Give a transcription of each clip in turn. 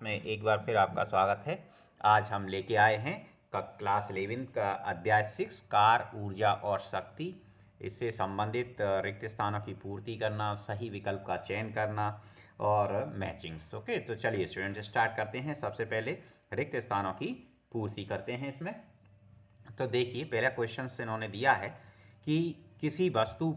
में एक बार फिर आपका स्वागत है। आज हम लेके आए हैं क्लास 11 का अध्याय 6 कार ऊर्जा और शक्ति। इससे संबंधित रिक्त स्थानों की पूर्ति करना, सही विकल्प का चयन करना और मैचिंग्स। ओके, तो चलिए स्टूडेंट स्टार्ट करते हैं। सबसे पहले रिक्त स्थानों की पूर्ति करते हैं इसमें। तो देखिए, पहला क्वेश्चन इन्होंने दिया है कि किसी वस्तु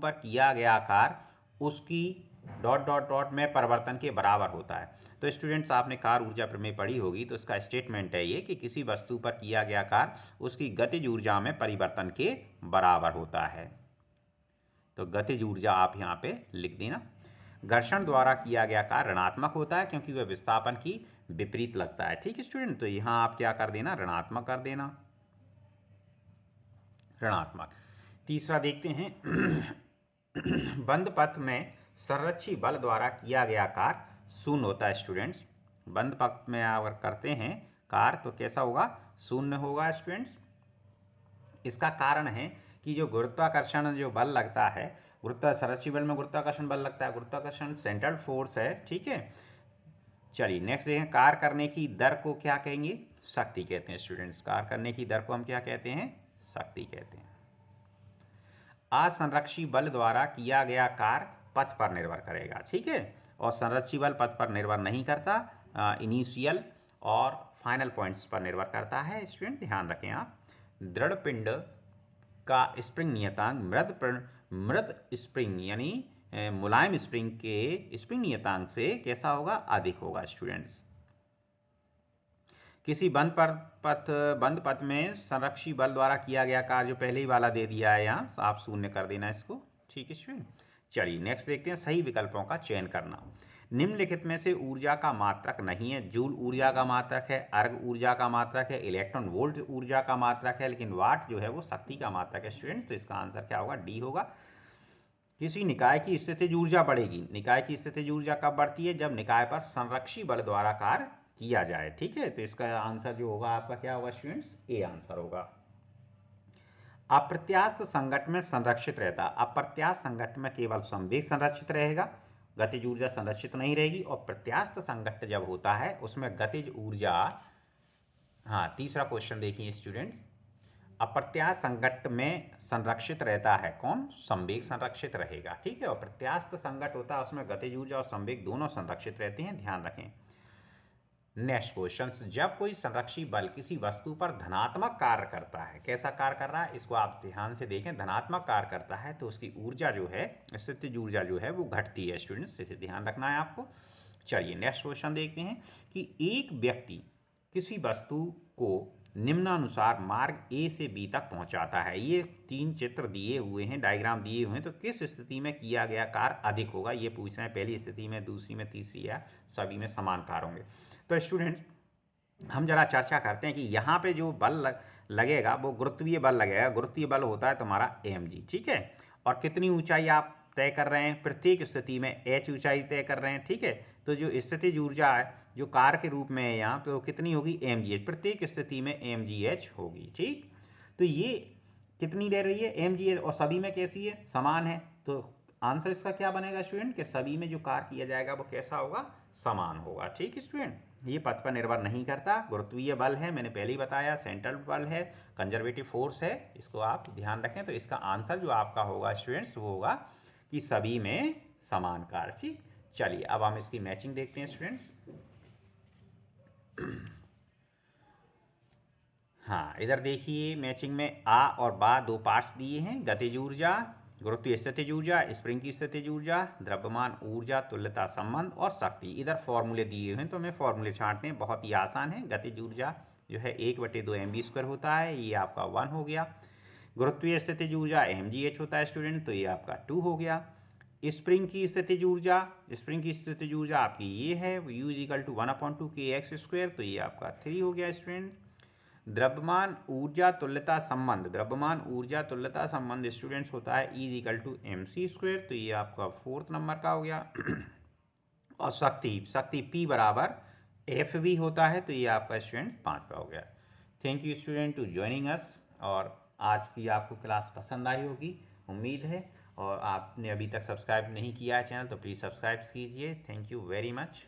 पर किया गया कार्य उसकी डॉट डॉट डॉट में परिवर्तन के बराबर होता है। तो स्टूडेंट्स, आपने कार ऊर्जा प्रमेय पढ़ी होगी, तो इसका स्टेटमेंट है ये कि किसी वस्तु पर किया गया कार्य उसकी गतिज ऊर्जा में परिवर्तन के बराबर होता है। तो गतिज ऊर्जा आप यहाँ पे लिख देना। घर्षण द्वारा किया गया कार्य ऋणात्मक होता है क्योंकि वह विस्थापन की विपरीत लगता है। ठीक है स्टूडेंट, तो यहाँ आप क्या कर देना, ऋणात्मक कर देना, ऋणात्मक। तीसरा देखते हैं बंद पथ में संरक्षी बल द्वारा किया गया कार्य शून्य होता है स्टूडेंट्स। बंद पथ में अगर करते हैं कार्य तो कैसा होगा, शून्य होगा स्टूडेंट्स। इसका कारण है कि जो गुरुत्वाकर्षण जो बल लगता है, संरक्षी बल में गुरुत्वाकर्षण बल लगता है, गुरुत्वाकर्षण सेंट्रल फोर्स है। ठीक है, चलिए नेक्स्ट देखें। कार्य करने की दर को क्या कहेंगे, शक्ति कहते हैं स्टूडेंट्स। कार्य करने की दर को हम क्या कहते हैं, शक्ति कहते हैं। असंरक्षी बल द्वारा किया गया कार्य पथ पर निर्भर करेगा। ठीक है, और संरक्षी बल पथ पर निर्भर नहीं करता, इनिशियल और फाइनल पॉइंट्स पर निर्भर करता है। स्टूडेंट ध्यान रखें आप। दृढ़ पिंड का स्प्रिंग नियतांक मृद स्प्रिंग यानी मुलायम स्प्रिंग के स्प्रिंग नियतांक से कैसा होगा, अधिक होगा स्टूडेंट्स। किसी बंद पथ में संरक्षी बल द्वारा किया गया कार्य जो पहले ही वाला दे दिया है, यहाँ आप शून्य कर देना इसको। ठीक है स्टूडेंट, चलिए नेक्स्ट देखते हैं। सही विकल्पों का चयन करना। निम्नलिखित में से ऊर्जा का मात्रक नहीं है। जूल ऊर्जा का मात्रक है, अर्ग ऊर्जा का मात्रक है, इलेक्ट्रॉन वोल्ट ऊर्जा का मात्रक है, लेकिन वाट जो है वो शक्ति का मात्रक है स्टूडेंट्स। तो इसका आंसर क्या होगा, डी होगा। किसी निकाय की स्थितिज ऊर्जा बढ़ेगी। निकाय की स्थितिज ऊर्जा कब बढ़ती है, जब निकाय पर संरक्षी बल द्वारा कार्य किया जाए। ठीक है, तो इसका आंसर जो होगा आपका क्या होगा स्टूडेंट्स, ए आंसर होगा। अप्रत्यास्थ संघट्ट में संरक्षित रहता। अप्रत्यास्थ संघट्ट में केवल संवेग संरक्षित रहेगा, गतिज ऊर्जा संरक्षित नहीं रहेगी। और प्रत्यास्थ संघट्ट जब होता है उसमें गतिज ऊर्जा, हाँ तीसरा क्वेश्चन देखिए स्टूडेंट। अप्रत्यास्थ संघट्ट में संरक्षित रहता है कौन, संवेग संरक्षित रहेगा। ठीक है, और प्रत्यास्थ संघट्ट होता है उसमें गतिज ऊर्जा और संवेग दोनों संरक्षित रहते हैं, ध्यान रखें। नेक्स्ट क्वेश्चन, जब कोई संरक्षी बल किसी वस्तु पर धनात्मक कार्य करता है, कैसा कार्य कर रहा है इसको आप ध्यान से देखें, धनात्मक कार्य करता है तो उसकी ऊर्जा जो है, स्थितिज ऊर्जा जो है वो घटती है स्टूडेंट्स, इसे ध्यान रखना है आपको। चलिए नेक्स्ट क्वेश्चन देखते हैं कि एक व्यक्ति किसी वस्तु को निम्नानुसार मार्ग ए से बी तक पहुंचाता है। ये तीन चित्र दिए हुए हैं, डायग्राम दिए हुए हैं, तो किस स्थिति में किया गया कार्य अधिक होगा ये पूछ रहे हैं। पहली स्थिति में, दूसरी में, तीसरी या सभी में समान कार्य होंगे। तो स्टूडेंट्स हम जरा चर्चा करते हैं कि यहाँ पे जो बल लगेगा वो गुरुत्वीय बल लगेगा। गुरुत्वीय बल होता है तुम्हारा mg। ठीक है, और कितनी ऊंचाई आप तय कर रहे हैं, प्रत्येक स्थिति में h ऊंचाई तय कर रहे हैं। ठीक है, तो जो स्थितिज ऊर्जा है जो कार्य के रूप में है यहाँ, तो कितनी होगी, mgh, प्रत्येक स्थिति में mgh होगी। ठीक, तो ये कितनी ले रही है, mgh, और सभी में कैसी है, समान है। तो आंसर इसका क्या बनेगा स्टूडेंट, कि सभी में जो कार्य किया जाएगा वो कैसा होगा, समान होगा। ठीक स्टूडेंट, ये पथ पर निर्भर नहीं करता, गुरुत्वीय बल है, मैंने पहले ही बताया, सेंट्रल बल है, कंजर्वेटिव फोर्स है, इसको आप ध्यान रखें। तो इसका आंसर जो आपका होगा स्टूडेंट्स वो होगा कि सभी में समान कार्य। ठीक, चलिए अब हम इसकी मैचिंग देखते हैं स्टूडेंट्स। हाँ, इधर देखिए मैचिंग में आ और बा दो पार्ट्स दिए हैं, गतिज ऊर्जा, गुरुत्वीय स्थितिज ऊर्जा, स्प्रिंग की स्थितिज ऊर्जा, द्रव्यमान ऊर्जा तुल्यता संबंध और शक्ति। इधर फॉर्मूले दिए हुए हैं तो हमें फॉर्मूले छांटने हैं, बहुत ही आसान है। गतिज ऊर्जा जो है 1/2 mv² होता है, ये आपका 1 हो गया। गुरुत्वीय स्थितिज ऊर्जा mgh होता है स्टूडेंट, तो ये आपका 2 हो गया। स्प्रिंग की स्थितिज ऊर्जा आपकी ये है, u = 1/2 kx², तो ये आपका 3 हो गया स्टूडेंट। द्रव्यमान ऊर्जा तुल्यता संबंध स्टूडेंट्स होता है E = mc², तो ये आपका 4th नंबर का हो गया। और शक्ति P = FV होता है, तो ये आपका स्टूडेंट 5 का हो गया। Thank you student to joining us. और आज की आपको क्लास पसंद आई होगी, उम्मीद है। और आपने अभी तक सब्सक्राइब नहीं किया है चैनल तो प्लीज़ सब्सक्राइब कीजिए। Thank you very much.